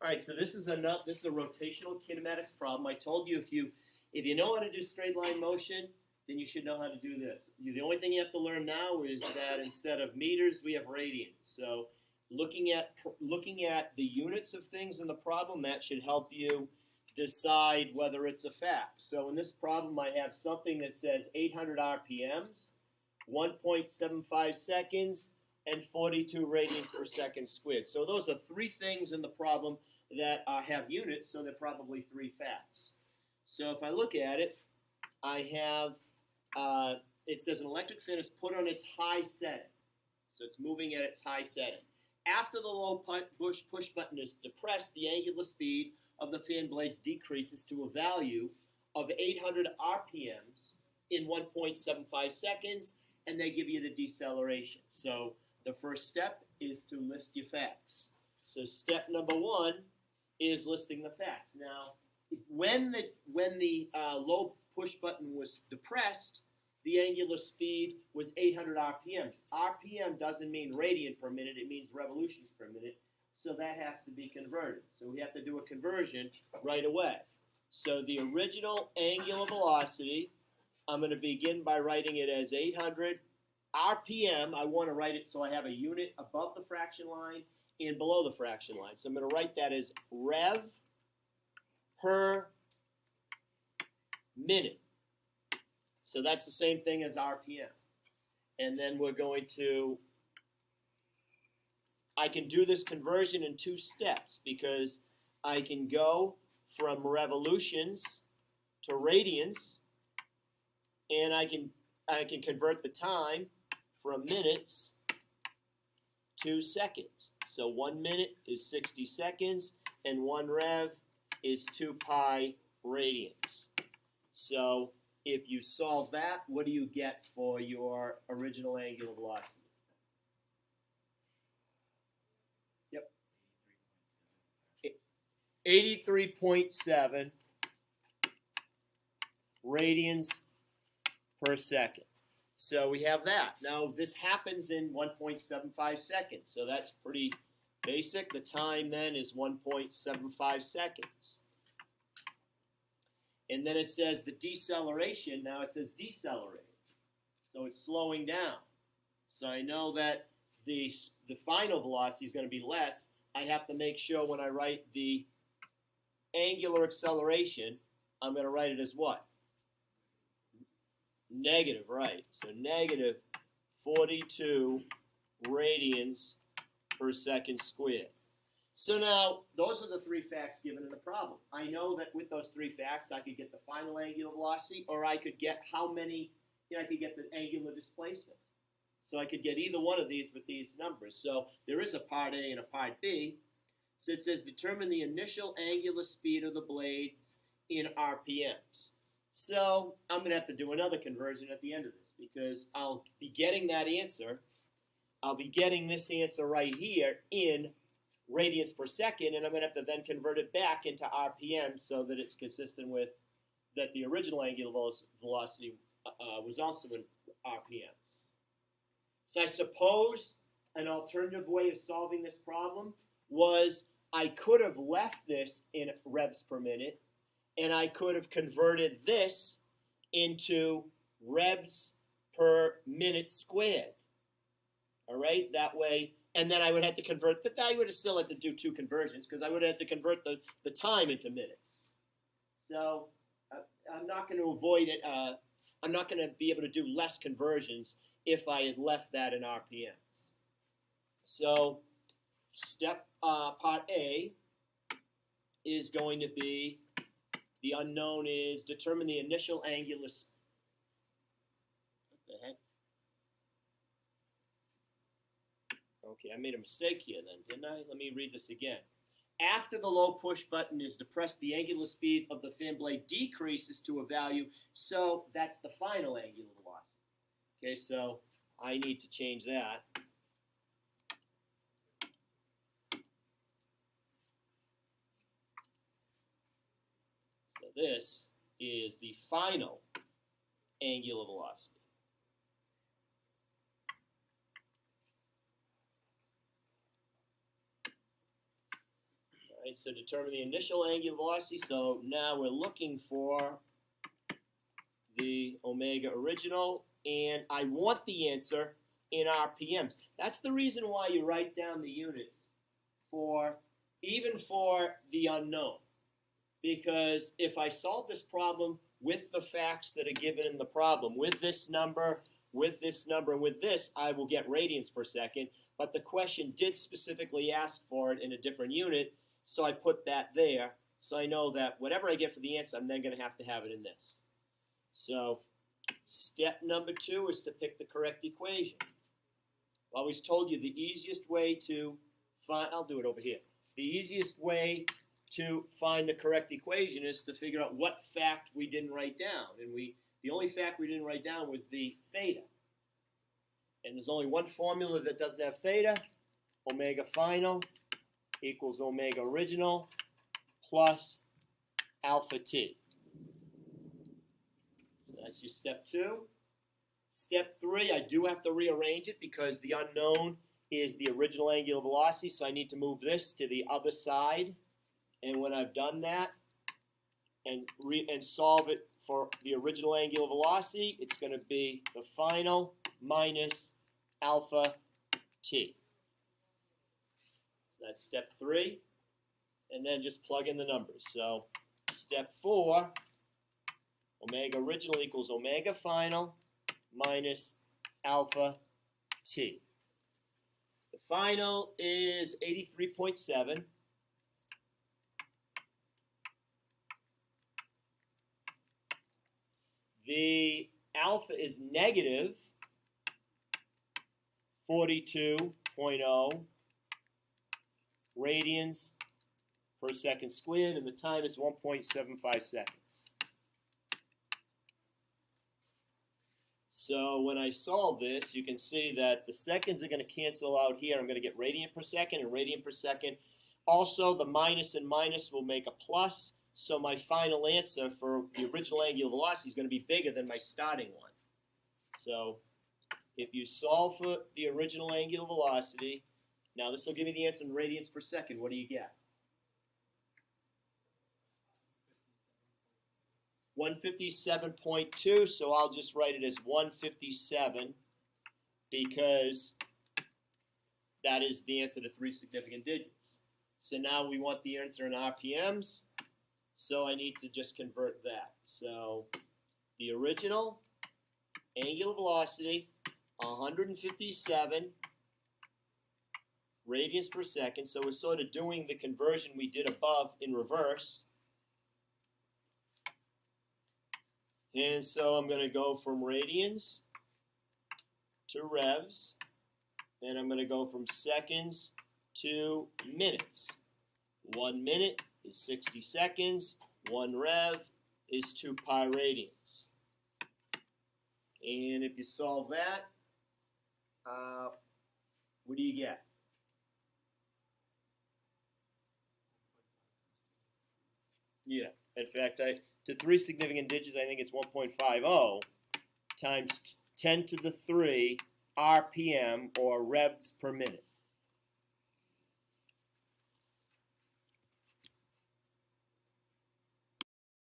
All right, so this is a rotational kinematics problem. I told you if you know how to do straight line motion, then you should know how to do this. The only thing you have to learn now is that instead of meters, we have radians. So looking at the units of things in the problem, that should help you decide whether it's a fact. So in this problem, I have something that says 800 RPMs, 1.75 seconds, and 42 radians per second squared. So those are three things in the problem that have units, so they're probably three facts. So if I look at it, I have, it says an electric fan is put on its high setting. So it's moving at its high setting. After the low push button is depressed, the angular speed of the fan blades decreases to a value of 800 RPMs in 1.75 seconds, and they give you the deceleration. So the first step is to list your facts. So step number one is listing the facts. Now, when the low push button was depressed, the angular speed was 800 RPMs. RPM doesn't mean radian per minute, it means revolutions per minute. So that has to be converted. So we have to do a conversion right away. So the original angular velocity, I'm going to begin by writing it as 800 RPM. I want to write it so I have a unit above the fraction line and below the fraction line. So I'm going to write that as rev per minute. So that's the same thing as RPM. And then we're going to, I can do this conversion in two steps because I can go from revolutions to radians, and I can convert the time from minutes to seconds. So 1 minute is 60 seconds, and 1 rev is 2 pi radians. So if you solve that, what do you get for your original angular velocity? Yep. 83.7 radians per second. So we have that. Now this happens in 1.75 seconds, so that's pretty basic. The time then is 1.75 seconds. And then it says the deceleration. Now it says decelerating. So it's slowing down. So I know that the final velocity is going to be less. I have to make sure when I write the angular acceleration, I'm going to write it as what? Negative, right. So negative 42 radians per second squared. So now, those are the three facts given in the problem. I know that with those three facts, I could get the final angular velocity, or I could get how many, I could get the angular displacement. So I could get either one of these with these numbers. So there is a part A and a part B. So it says determine the initial angular speed of the blades in RPMs. So I'm going to have to do another conversion at the end of this because I'll be getting that answer. I'll be getting this answer right here in radians per second, and I'm going to have to then convert it back into RPM so that it's consistent with that the original angular velocity was also in RPMs. So I suppose an alternative way of solving this problem was I could have left this in revs per minute, and I could have converted this into revs per minute squared. All right, that way. And then I would have to convert, but I would have still had to do two conversions because I would have to convert the time into minutes. So I'm not going to avoid it. I'm not going to be able to do less conversions if I had left that in RPMs. So step part A is going to be, the unknown is determine the initial angular speed. What the heck? Okay, I made a mistake here then, didn't I? Let me read this again. After the low push button is depressed, the angular speed of the fan blade decreases to a value, so that's the final angular velocity. Okay, so I need to change that. So this is the final angular velocity. Right, so determine the initial angular velocity. So now we're looking for the omega original, and I want the answer in RPMs. That's the reason why you write down the units for, even for the unknown. Because if I solve this problem with the facts that are given in the problem, with this number, with this number, and with this, I will get radians per second. But the question did specifically ask for it in a different unit, so I put that there. So I know that whatever I get for the answer, I'm then going to have it in this. So step number 2 is to pick the correct equation. I always told you the easiest way to find, I'll do it over here. The easiest way to find the correct equation is to figure out what fact we didn't write down. And the only fact we didn't write down was the theta. And there's only one formula that doesn't have theta. Omega final equals omega original plus alpha t. So that's your step 2. Step 3, I do have to rearrange it because the unknown is the original angular velocity, so I need to move this to the other side. And when I've done that and solve it for the original angular velocity, it's going to be the final minus alpha t. So that's step 3. And then just plug in the numbers. So step 4, omega original equals omega final minus alpha t. The final is 83.7. The alpha is negative 42.0 radians per second squared, and the time is 1.75 seconds. So when I solve this, you can see that the seconds are going to cancel out here. I'm going to get radian per second and radian per second. Also, the minus and minus will make a plus. So my final answer for the original angular velocity is going to be bigger than my starting one. So if you solve for the original angular velocity, now this will give me the answer in radians per second. What do you get? 157.2, so I'll just write it as 157 because that is the answer to 3 significant digits. So now we want the answer in RPMs, so I need to just convert that. So the original angular velocity, 157 radians per second, so we're sort of doing the conversion we did above in reverse. And so I'm going to go from radians to revs, and I'm going to go from seconds to minutes. 1 minute is 60 seconds. 1 rev is 2 pi radians. And if you solve that, what do you get? Yeah, in fact, to 3 significant digits, I think it's 1.50 times 10 to the 3 RPM, or revs per minute.